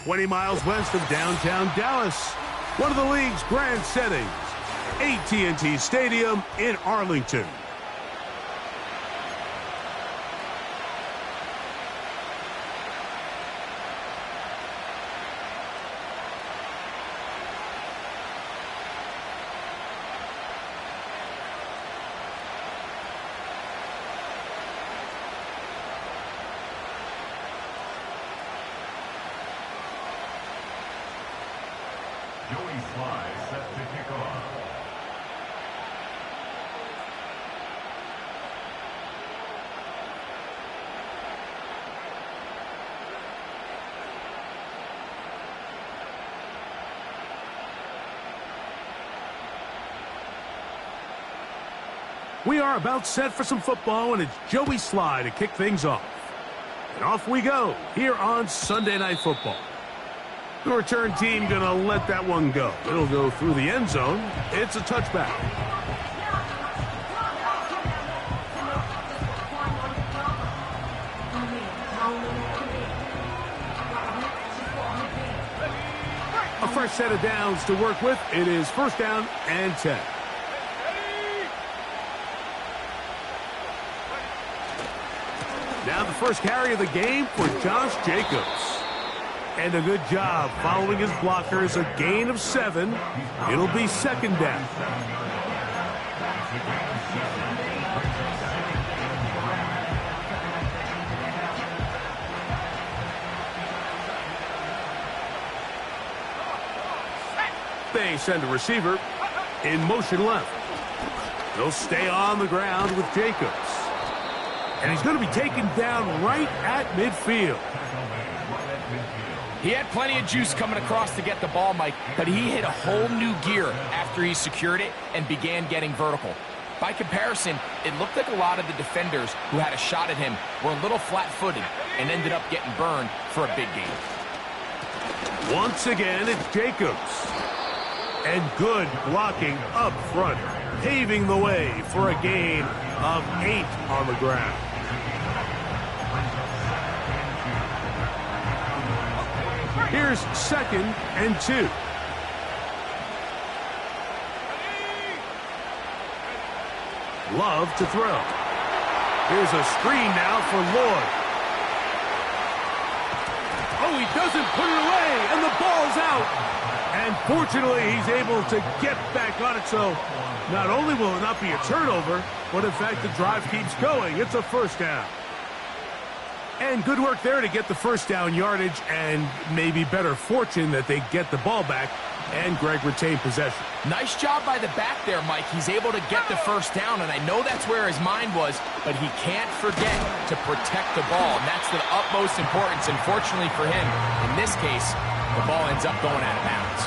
$20 miles west of downtown Dallas, one of the league's grand settings, AT&T Stadium in Arlington. Set to kick off. We are about set for some football, and it's Joey Sly to kick things off. And off we go here on Sunday Night Football. The return team going to let that one go. It'll go through the end zone. It's a touchback. A fresh set of downs to work with. It is first down and 10. Now the first carry of the game for Josh Jacobs. And a good job following his blockers, a gain of 7. It'll be second down. They send a receiver in motion left. He'll stay on the ground with Jacobs. And he's going to be taken down right at midfield. He had plenty of juice coming across to get the ball, Mike, but he hit a whole new gear after he secured it and began getting vertical. By comparison, it looked like a lot of the defenders who had a shot at him were a little flat-footed and ended up getting burned for a big gain. Once again, it's Jacobs. And good blocking up front, paving the way for a gain of 8 on the ground. Here's second and 2. Love to throw. Here's a screen now for Lloyd. Oh, he doesn't put it away, and the ball's out. And fortunately, he's able to get back on it, so not only will it not be a turnover, but in fact the drive keeps going. It's a first down. And good work there to get the first down yardage, and maybe better fortune that they get the ball back and Greg retained possession. Nice job by the back there, Mike. He's able to get the first down, and I know that's where his mind was, but he can't forget to protect the ball, and that's the utmost importance. And fortunately for him, in this case, the ball ends up going out of bounds.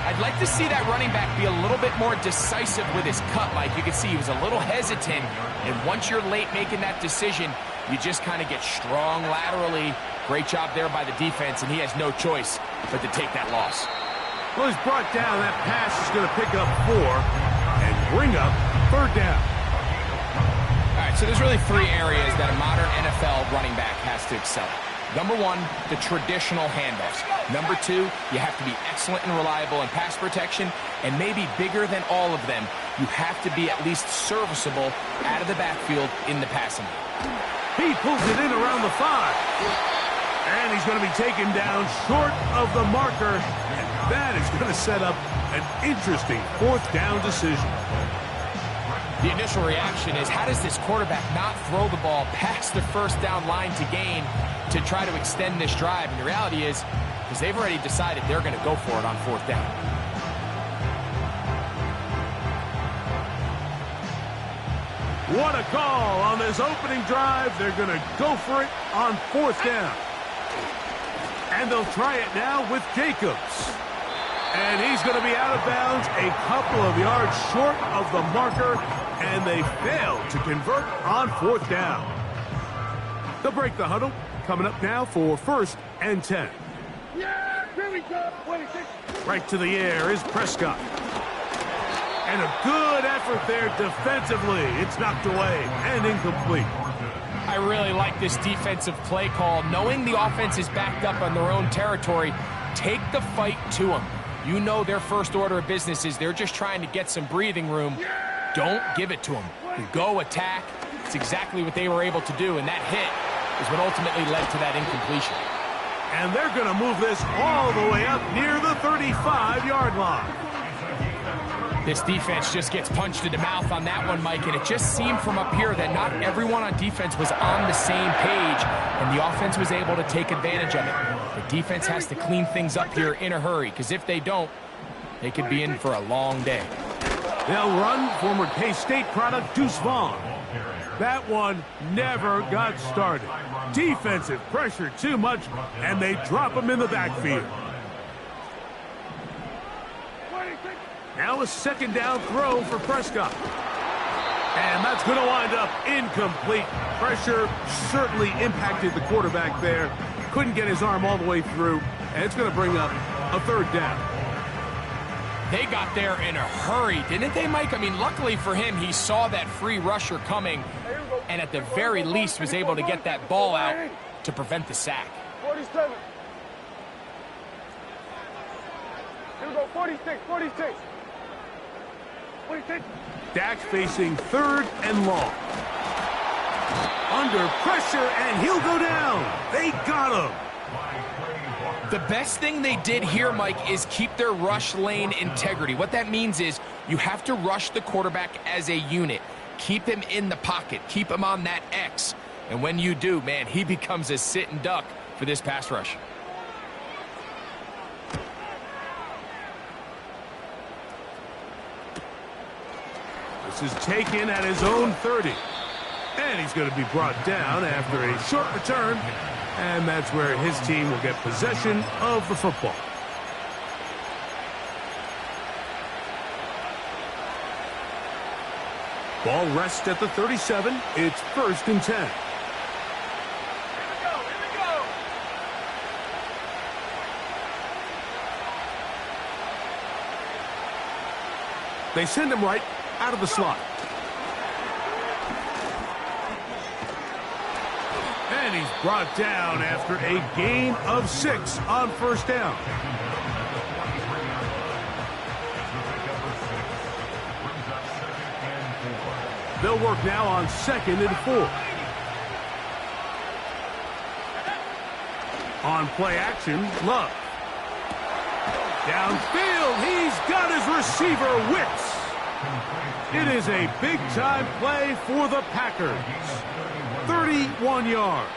I'd like to see that running back be a little bit more decisive with his cut, Mike. You can see he was a little hesitant, and once you're late making that decision, you just kind of get strong laterally. Great job there by the defense, and he has no choice but to take that loss. Well, he's brought down. That pass is going to pick up 4 and bring up third down. All right, so there's really 3 areas that a modern NFL running back has to excel. Number 1, the traditional handoffs. Number 2, you have to be excellent and reliable in pass protection, and maybe bigger than all of them, you have to be at least serviceable out of the backfield in the passing game. He pulls it in around the 5. And he's going to be taken down short of the marker. And that is going to set up an interesting fourth down decision. The initial reaction is, how does this quarterback not throw the ball past the first down line to gain to try to extend this drive? And the reality is, because they've already decided they're going to go for it on 4th down. What a call on this opening drive. They're going to go for it on 4th down. And they'll try it now with Jacobs. And he's going to be out of bounds a couple of yards short of the marker, and they fail to convert on 4th down. They'll break the huddle. Coming up now for 1st and 10. Yeah, here we go. 26. Right to the air is Prescott. And a good effort there defensively. It's knocked away and incomplete. I really like this defensive play call. Knowing the offense is backed up on their own territory, take the fight to them. You know their first order of business is they're just trying to get some breathing room. Don't give it to them. You go attack. It's exactly what they were able to do, and that hit is what ultimately led to that incompletion. And they're going to move this all the way up near the 35-yard line. This defense just gets punched in the mouth on that one, Mike, and it just seemed from up here that not everyone on defense was on the same page, and the offense was able to take advantage of it. The defense has to clean things up here in a hurry, because if they don't, they could be in for a long day. They'll run former K-State product Deuce Vaughn. That one never got started. Defensive pressure too much, and they drop him in the backfield. Now a 2nd down throw for Prescott. And that's going to wind up incomplete. Pressure certainly impacted the quarterback there. Couldn't get his arm all the way through, and it's going to bring up a 3rd down. They got there in a hurry, didn't they, Mike? I mean, luckily for him, he saw that free rusher coming, and at the very least was able to get that ball out to prevent the sack. 47. Here we go, 46, 46. 46. Dak facing 3rd and long. Under pressure, and he'll go down. They got him. The best thing they did here, Mike, is keep their rush lane integrity. What that means is you have to rush the quarterback as a unit. Keep him in the pocket. Keep him on that X. And when you do, man, he becomes a sitting duck for this pass rush. This is taken at his own 30. And he's going to be brought down after a short return. And that's where his team will get possession of the football. Ball rests at the 37. It's 1st and 10. They send him right out of the slot. And he's brought down after a gain of 6 on 1st down. They'll work now on 2nd and 4. On play action, Love. Downfield, he's got his receiver Wicks. It is a big-time play for the Packers. 31 yards.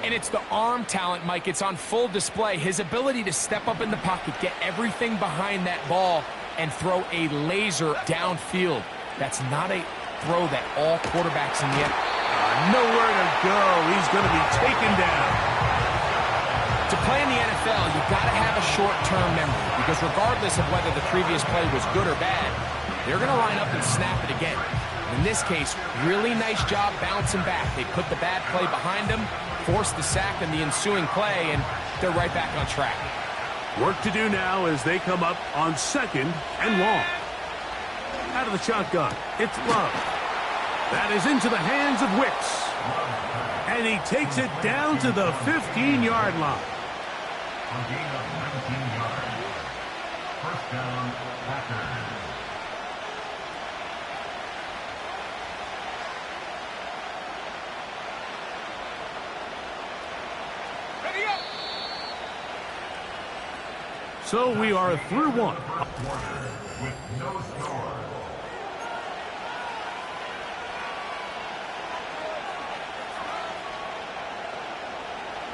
And it's the arm talent, Mike. It's on full display. His ability to step up in the pocket, get everything behind that ball, and throw a laser downfield. That's not a throw that all quarterbacks in the nowhere to go. He's going to be taken down. To play in the NFL, you've got to have a short-term memory, because regardless of whether the previous play was good or bad, they're going to line up and snap it again. In this case, really nice job bouncing back. They put the bad play behind them, forced the sack in the ensuing play, and they're right back on track. Work to do now as they come up on 2nd and long. Out of the shotgun, it's Love. That is into the hands of Wicks. And he takes it down to the 15-yard line. A gain of 19 yards. 1st down, Packers. Ready up. So we are through one. With no score.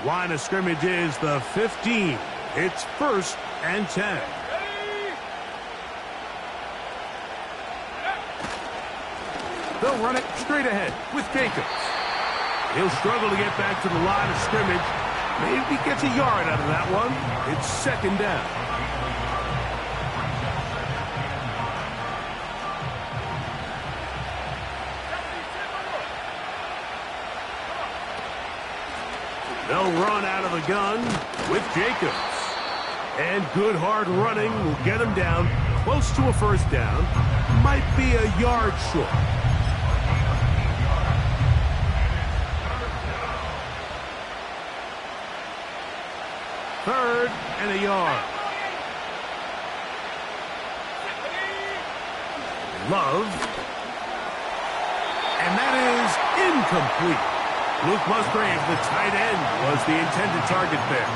Line of scrimmage is the 15. It's 1st and 10. They'll run it straight ahead with Jacobs. He'll struggle to get back to the line of scrimmage. Maybe gets a yard out of that one. It's 2nd down. They'll run out of the gun with Jacobs. And good hard running will get him down close to a 1st down. Might be a yard short. Third and a yard. Love. And that is incomplete. Luke Musgrave, the tight end, was the intended target there.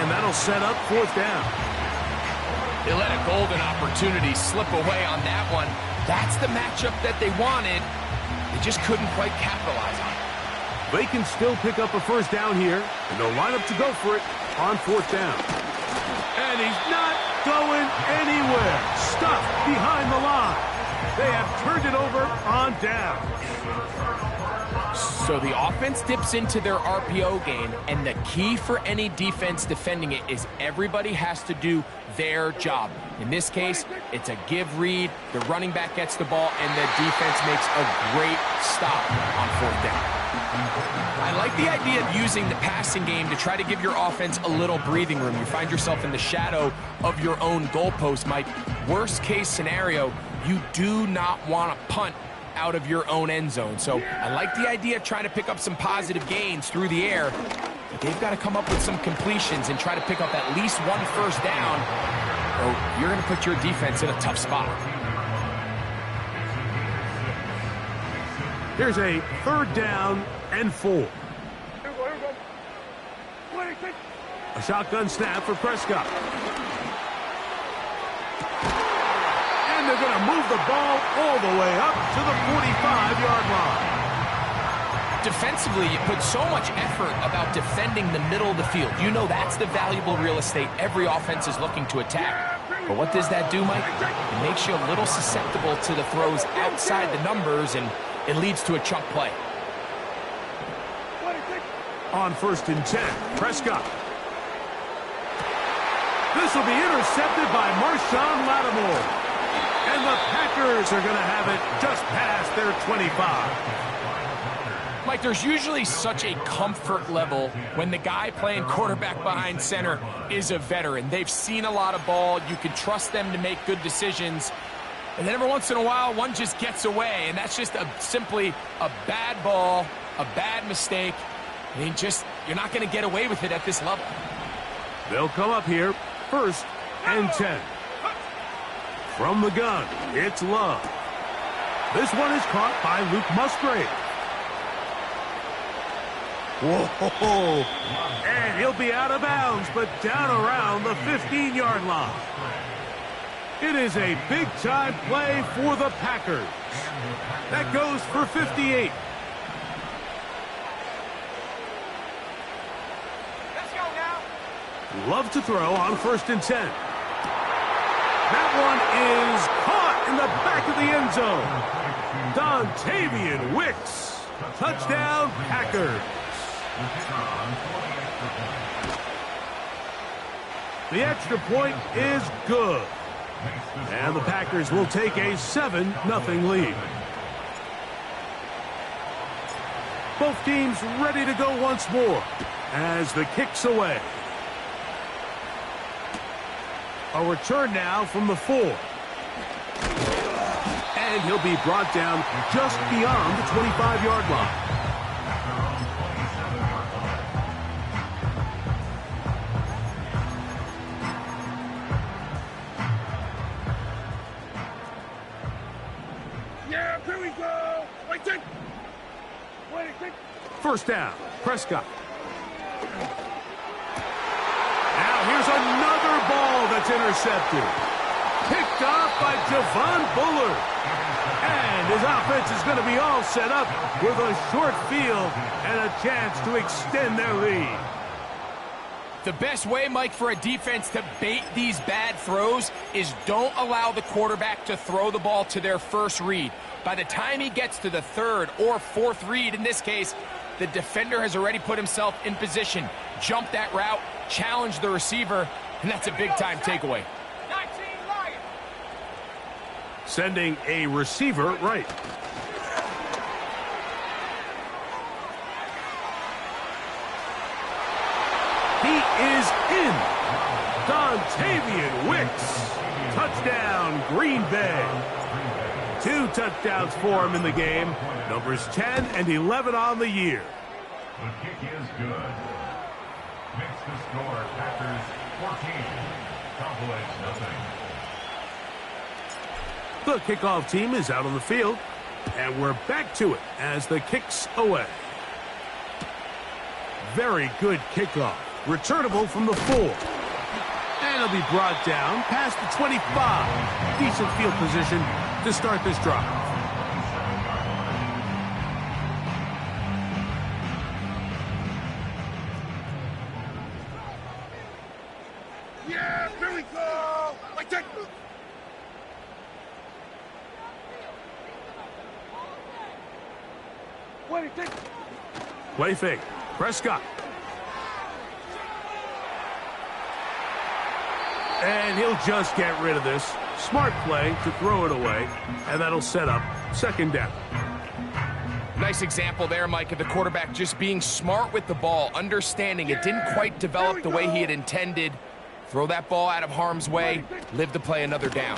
And that'll set up 4th down. They let a golden opportunity slip away on that one. That's the matchup that they wanted. They just couldn't quite capitalize on it. They can still pick up a 1st down here, and they'll line up to go for it on 4th down. And he's not going anywhere. Stuffed behind the line. They have turned it over on down. So the offense dips into their RPO game, and the key for any defense defending it is everybody has to do their job. In this case, it's a give read, the running back gets the ball, and the defense makes a great stop on 4th down. I like the idea of using the passing game to try to give your offense a little breathing room. You find yourself in the shadow of your own goalpost, Mike. Worst case scenario, you do not want to punt out of your own end zone. So I like the idea of trying to pick up some positive gains through the air. But they've got to come up with some completions and try to pick up at least one 1st down, or you're going to put your defense in a tough spot. Here's a 3rd down and 4. Here we go. 26. A shotgun snap for Prescott. And they're going to move the ball all the way up to the 45-yard line. Defensively, you put so much effort about defending the middle of the field. You know that's the valuable real estate every offense is looking to attack. But what does that do, Mike? It makes you a little susceptible to the throws outside the numbers, and it leads to a chunk play. On 1st and 10, Prescott. This will be intercepted by Marshawn Lattimore. And the Packers are going to have it just past their 25. Mike, there's usually such a comfort level when the guy playing quarterback behind center is a veteran. They've seen a lot of ball. You can trust them to make good decisions. And then every once in a while, one just gets away. And that's just simply a bad ball, a bad mistake. I mean, you're not going to get away with it at this level. They'll come up here, 1st and 10. From the gun, it's Love. This one is caught by Luke Musgrave. Whoa! And he'll be out of bounds, but down around the 15-yard line. It is a big-time play for the Packers. That goes for 58. Let's go now. Love to throw on 1st and 10. That one is caught in the back of the end zone. Dontavian Wicks. Touchdown, Packers. The extra point is good. And the Packers will take a 7-0 lead. Both teams ready to go once more as the kick's away. A return now from the 4. And he'll be brought down just beyond the 25-yard line. Yeah, here we go. 26. 1st down, Prescott. Now here's another ball that's intercepted. Picked off by Javon Bullard. And his offense is going to be all set up with a short field and a chance to extend their lead. The best way, Mike, for a defense to bait these bad throws is don't allow the quarterback to throw the ball to their first read. By the time he gets to the third or fourth read, in this case, the defender has already put himself in position, jumped that route, challenged the receiver, and that's a big-time takeaway. Sending a receiver right. He is in. Dontavian Wicks. Touchdown, Green Bay. 2 touchdowns for him in the game. Numbers 10 and 11 on the year. The kick is good. Makes the score Packers 14. Cowboys nothing. The kickoff team is out on the field, and we're back to it as the kick's away. Very good kickoff. Returnable from the 4. And it'll be brought down past the 25. Decent field position to start this drive. Yeah, here we go. Like that. What do you think? Play fake. Prescott. And he'll just get rid of this. Smart play to throw it away, and that'll set up second down. Nice example there, Mike, of the quarterback just being smart with the ball, understanding it didn't quite develop the way he had intended. Throw that ball out of harm's way, live to play another down.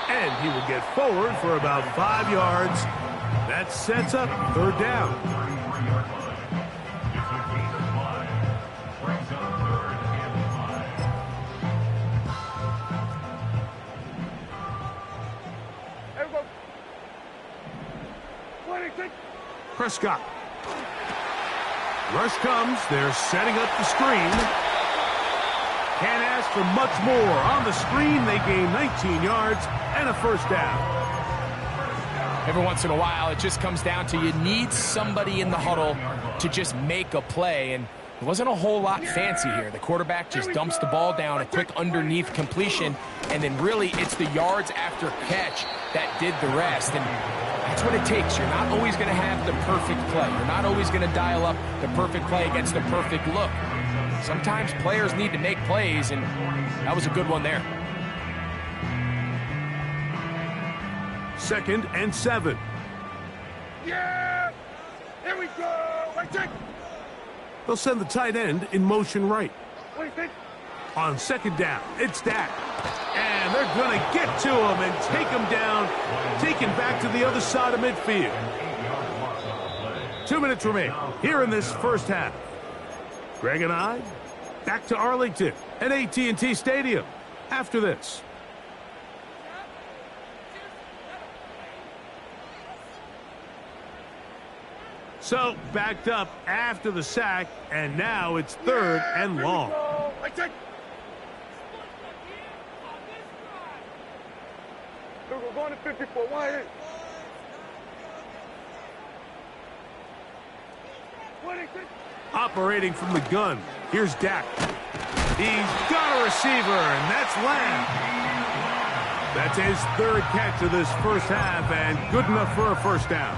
And he will get forward for about 5 yards. That sets up third down. 33-yard line. It's a gain of 5. Brings up 3rd and 5. Here we go. What do you think? Prescott. Rush comes. They're setting up the screen. Can't ask for much more. On the screen, they gain 19 yards and a first down. Every once in a while, it just comes down to you need somebody in the huddle to just make a play, and it wasn't a whole lot fancy here. The quarterback just dumps the ball down, a quick underneath completion, and then really it's the yards after catch that did the rest, and that's what it takes. You're not always going to have the perfect play. You're not always going to dial up the perfect play against the perfect look. Sometimes players need to make plays, and that was a good one there. 2nd and 7. Yeah. Here we go. Like that. They'll send the tight end in motion right. What do you think? On second down, it's Dak. And they're going to get to him and take him down, taken back to the other side of midfield. 2 minutes remain here in this first half. Greg and I, back to Arlington at AT&T Stadium after this. So, backed up after the sack, and now it's 3rd and long. Like that. We're going to 54. Why? What do you think? Operating from the gun, here's Dak. He's got a receiver, and that's Lamb. That's his 3rd catch of this first half, and good enough for a first down.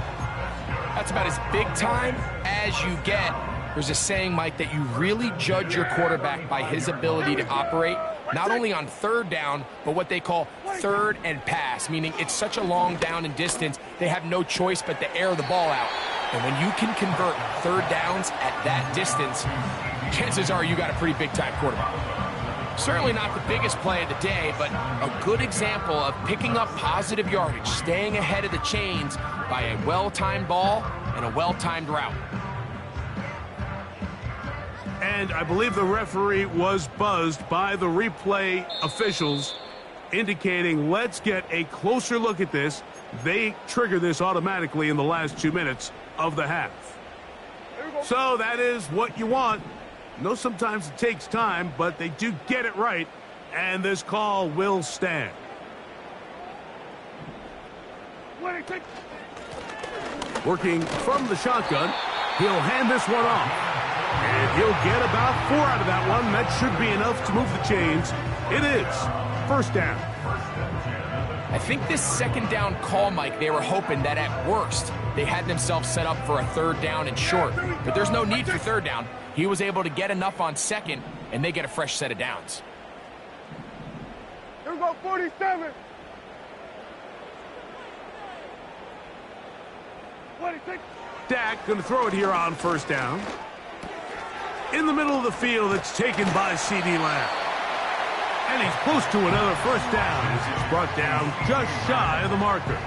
That's about as big time as you get. There's a saying, Mike, that you really judge your quarterback by his ability to operate, not only on 3rd down, but what they call 3rd and pass, meaning it's such a long down and distance, they have no choice but to air the ball out. And when you can convert 3rd downs at that distance, chances are you got a pretty big-time quarterback. Certainly not the biggest play of the day, but a good example of picking up positive yardage, staying ahead of the chains by a well-timed ball and a well-timed route. And I believe the referee was buzzed by the replay officials, indicating let's get a closer look at this. They trigger this automatically in the last 2 minutes of the half. So that is what you want. I know sometimes it takes time, but they do get it right And this call will stand. Working from the shotgun, he'll hand this one off. And he'll get about 4 out of that one. That should be enough to move the chains. It is first down. I think this second down call, Mike, they were hoping that at worst they had themselves set up for a third down and short. But there's no need for third down. He was able to get enough on second, and they get a fresh set of downs. Here we go, 47. 26. Dak going to throw it here on first down. In the middle of the field, it's taken by C.D. Lamb. And he's close to another first down as he's brought down just shy of the marker.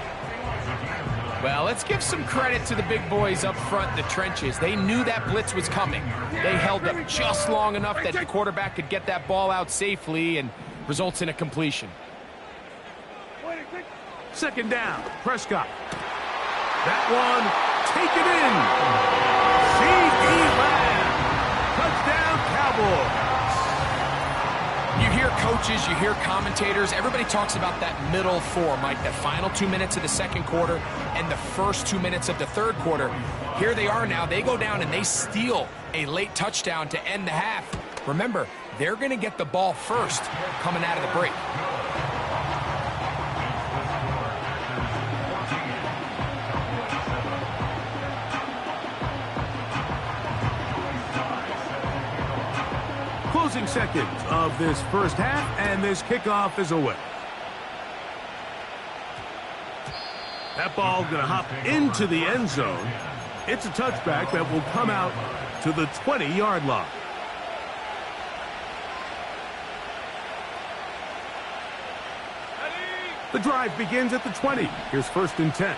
Well, let's give some credit to the big boys up front in the trenches. They knew that blitz was coming. They held up just long enough that the quarterback could get that ball out safely and results in a completion. Second down, Prescott. That one taken in. C.D. Lamb. Touchdown, Cowboys. You hear coaches, you hear commentators, everybody talks about that middle four, Mike, the final 2 minutes of the second quarter and the first 2 minutes of the third quarter. Here they are now. They go down and they steal a late touchdown to end the half. Remember, they're going to get the ball first coming out of the break. Closing seconds of this first half, and this kickoff is away. That ball going to hop into the end zone. It's a touchback that will come out to the 20-yard line. The drive begins at the 20. Here's first and 10.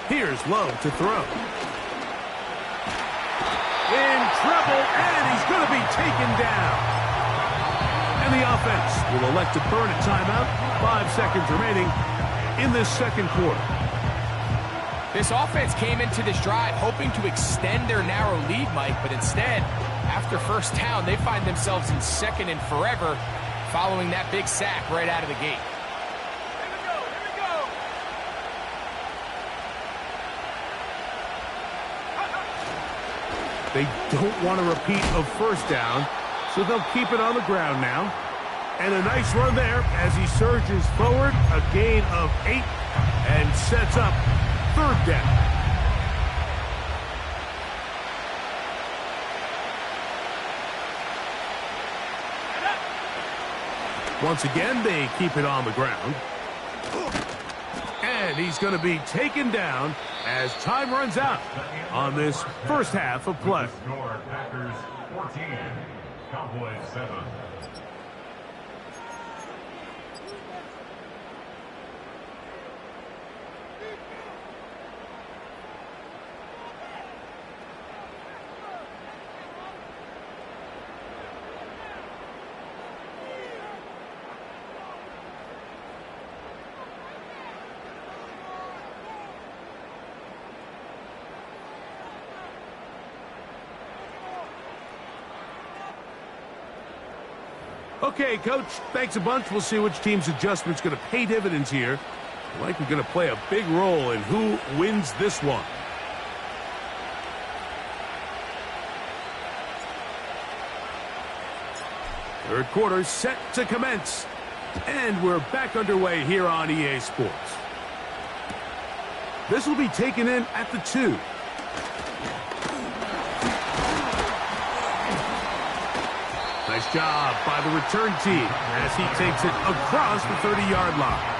Here's Love to throw. In trouble, and he's going to be taken down. And the offense will elect to burn a timeout. 5 seconds remaining in this second quarter. This offense came into this drive hoping to extend their narrow lead, Mike, but instead, after first down, they find themselves in second and forever following that big sack right out of the gate. They don't want a repeat of first down, so they'll keep it on the ground now. And a nice run there as he surges forward, a gain of 8, and sets up third down. Once again, they keep it on the ground. And he's going to be taken down as time runs out on this first half of play. Score, Packers 14, Cowboys 7. Okay, Coach, thanks a bunch. We'll see which team's adjustment's going to pay dividends here. Likely going to play a big role in who wins this one. Third quarter set to commence. And we're back underway here on EA Sports. This will be taken in at the 2. Nice job by the return team as he takes it across the 30-yard line.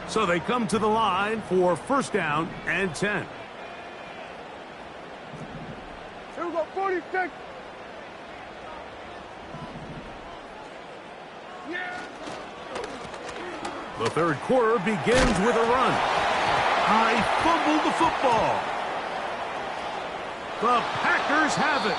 So they come to the line for first down and 10. Here we go, 46. The third quarter begins with a run. I fumbled the football. The Packers have it.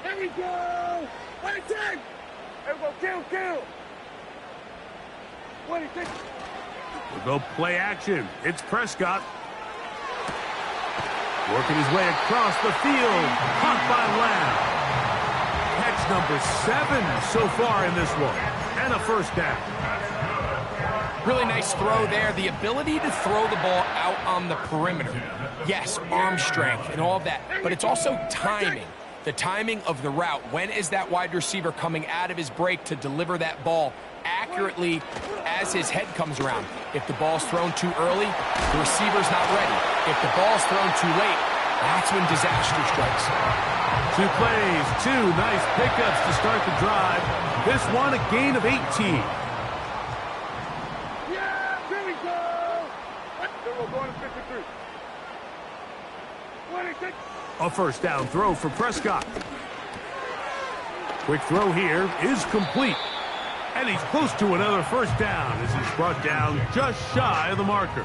Here we go! 26! Here we go, kill! 26! We'll go play action. It's Prescott. Working his way across the field. Caught by Lamb. Catch number 7 so far in this one. And a first down. Really nice throw there. The ability to throw the ball out on the perimeter. Yes, arm strength and all of that. But it's also timing. The timing of the route. When is that wide receiver coming out of his break to deliver that ball accurately as his head comes around? If the ball's thrown too early, the receiver's not ready. If the ball's thrown too late, that's when disaster strikes. 2 plays, 2 nice pickups to start the drive. This one, a gain of 18. Yeah, here we go! We're going to 53. 26. A first down throw for Prescott. Quick throw here is complete. And he's close to another first down as he's brought down just shy of the marker.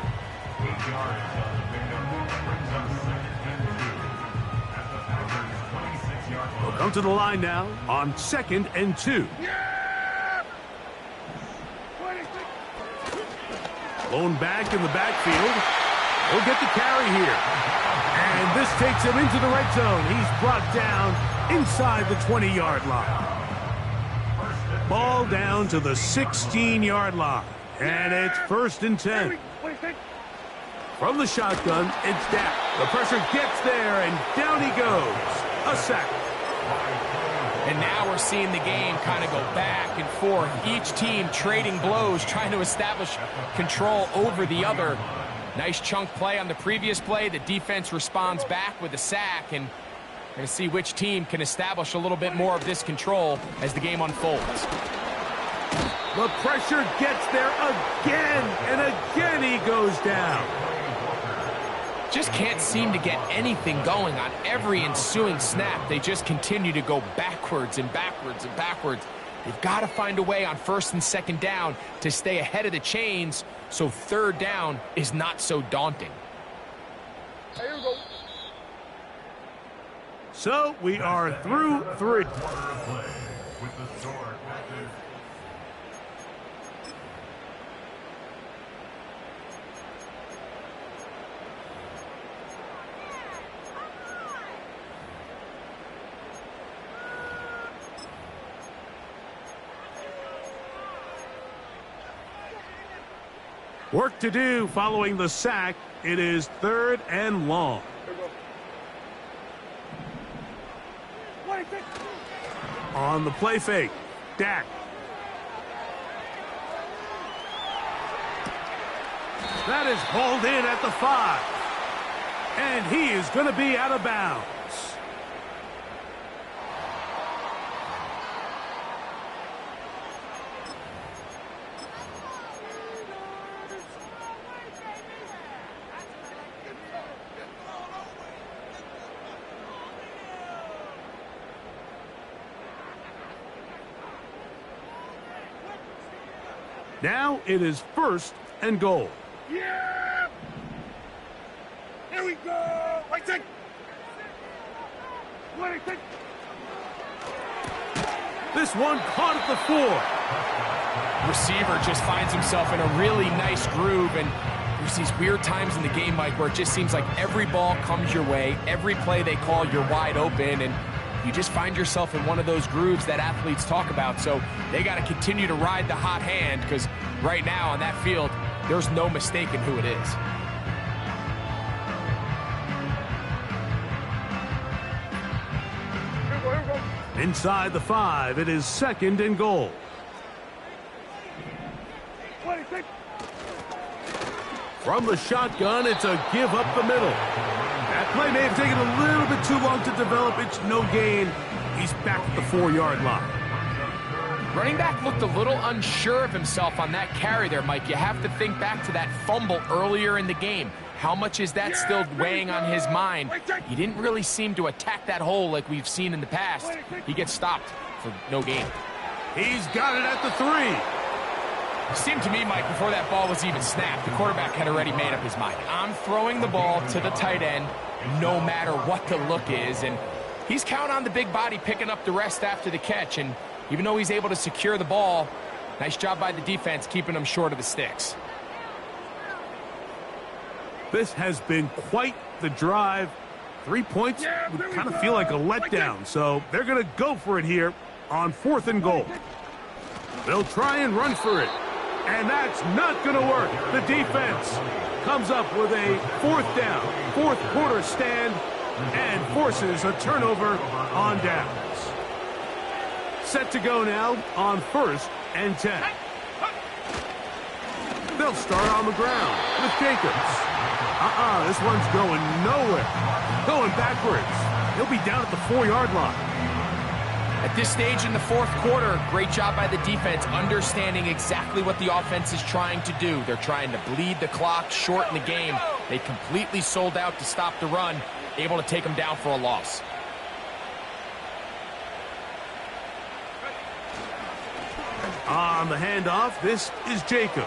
8 yards on the pickup brings up 2nd and 2 at the Packers' 26-yard line. We'll come to the line now on 2nd and 2. Yeah! 26. Blown back in the backfield. He'll get the carry here. And this takes him into the red zone. He's brought down inside the 20-yard line. Ball down to the 16-yard line. And it's 1st and 10. 26. From the shotgun, it's Dak. The pressure gets there, and down he goes. A sack. And now we're seeing the game kind of go back and forth. Each team trading blows, trying to establish control over the other. Nice chunk play on the previous play. The defense responds back with a sack, and we're going to see which team can establish a little bit more of this control as the game unfolds. The pressure gets there again, and again he goes down. Just can't seem to get anything going on every ensuing snap. They just continue to go backwards and backwards and backwards. They've got to find a way on 1st and 2nd down to stay ahead of the chains so 3rd down is not so daunting. Here we go. So we are through 3. With the score, Packers. Work to do following the sack. It is 3rd and long. On the play fake, Dak. That is hauled in at the 5. And he is going to be out of bounds. Now it is 1st and goal. Yeah! Here we go! 26. 26. This one caught at the 4. Receiver just finds himself in a really nice groove, and there's these weird times in the game, Mike, where it just seems like every ball comes your way, every play they call, you're wide open, and you just find yourself in one of those grooves that athletes talk about. So they got to continue to ride the hot hand, because right now on that field, there's no mistaking who it is. Here we go. Inside the 5, it is 2nd and goal. 26. From the shotgun, it's a give up the middle. That play may have taken a little bit too long to develop. It's no gain. He's back at the 4-yard line. Running back looked a little unsure of himself on that carry there, Mike. You have to think back to that fumble earlier in the game. How much is that still weighing on his mind? He didn't really seem to attack that hole like we've seen in the past. He gets stopped for no gain. He's got it at the 3. It seemed to me, Mike, before that ball was even snapped, the quarterback had already made up his mind. I'm throwing the ball to the tight end no matter what the look is, and He's counting on the big body picking up the rest after the catch, and even though he's able to secure the ball, nice job by the defense keeping him short of the sticks. This has been quite the drive. 3 points would kind of feel like a letdown, so they're going to go for it here on 4th and goal. They'll try and run for it, and that's not going to work. The defense comes up with a 4th down, 4th quarter stand, and forces a turnover on downs. Set to go now on 1st and 10. They'll start on the ground with Jacobs. This one's going nowhere. Going backwards. He'll be down at the 4-yard line. At this stage in the 4th quarter, great job by the defense understanding exactly what the offense is trying to do. They're trying to bleed the clock, shorten the game. They completely sold out to stop the run, able to take them down for a loss. On the handoff, this is Jacobs.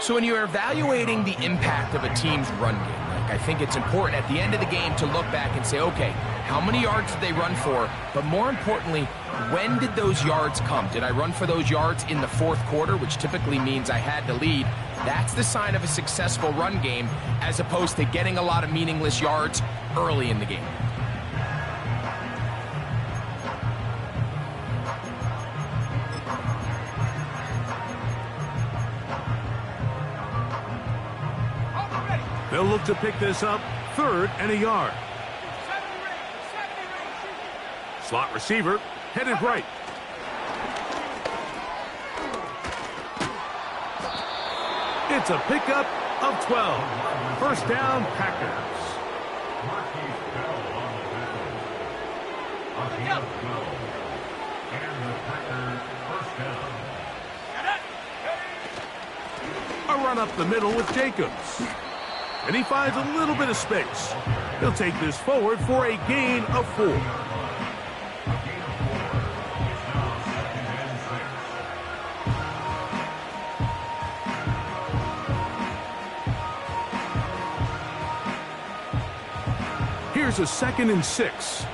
So when you're evaluating the impact of a team's run game, I think it's important at the end of the game to look back and say, okay, how many yards did they run for? But more importantly, when did those yards come? Did I run for those yards in the 4th quarter, which typically means I had to lead? That's the sign of a successful run game, as opposed to getting a lot of meaningless yards early in the game. They'll look to pick this up, 3rd and a yard. Slot receiver, headed right. It's a pickup of 12. 1st down, Packers. A run up the middle with Jacobs. And he finds a little bit of space. He'll take this forward for a gain of 4. Here's a 2nd and 6.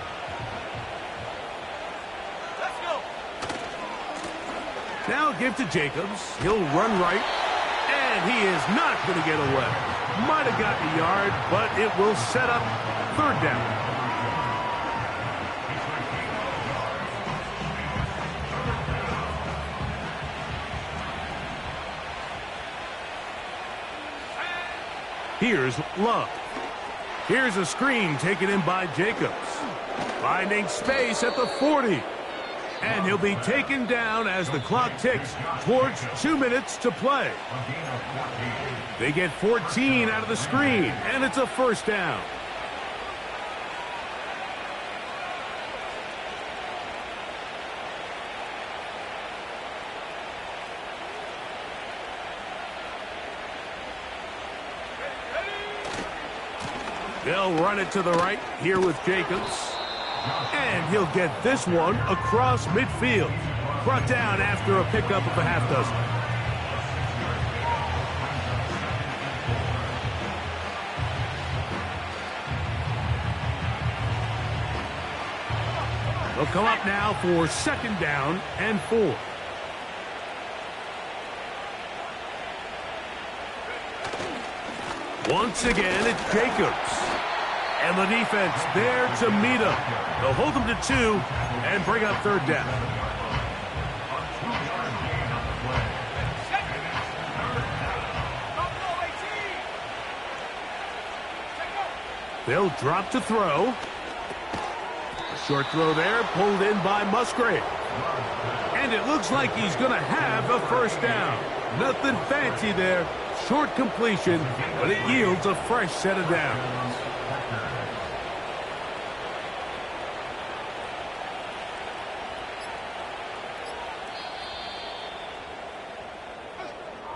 Let's go. Now give to Jacobs. He'll run right, and he is not going to get away. Might have gotten a yard, but it will set up 3rd down. Here's Love. Here's a screen taken in by Jacobs. Finding space at the 40. And he'll be taken down as the clock ticks towards 2 minutes to play. They get 14 out of the screen, and it's a 1st down. They'll run it to the right here with Jacobs. And he'll get this one across midfield. Brought down after a pickup of a half dozen. They'll come up now for 2nd down and 4. Once again, it's Jacobs. And the defense there to meet him. They'll hold him to 2 and bring up 3rd down. They'll drop to throw. A short throw there, pulled in by Musgrave. And it looks like he's going to have a 1st down. Nothing fancy there. Short completion, but it yields a fresh set of downs.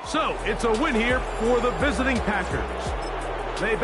So, it's a win here for the visiting Packers. They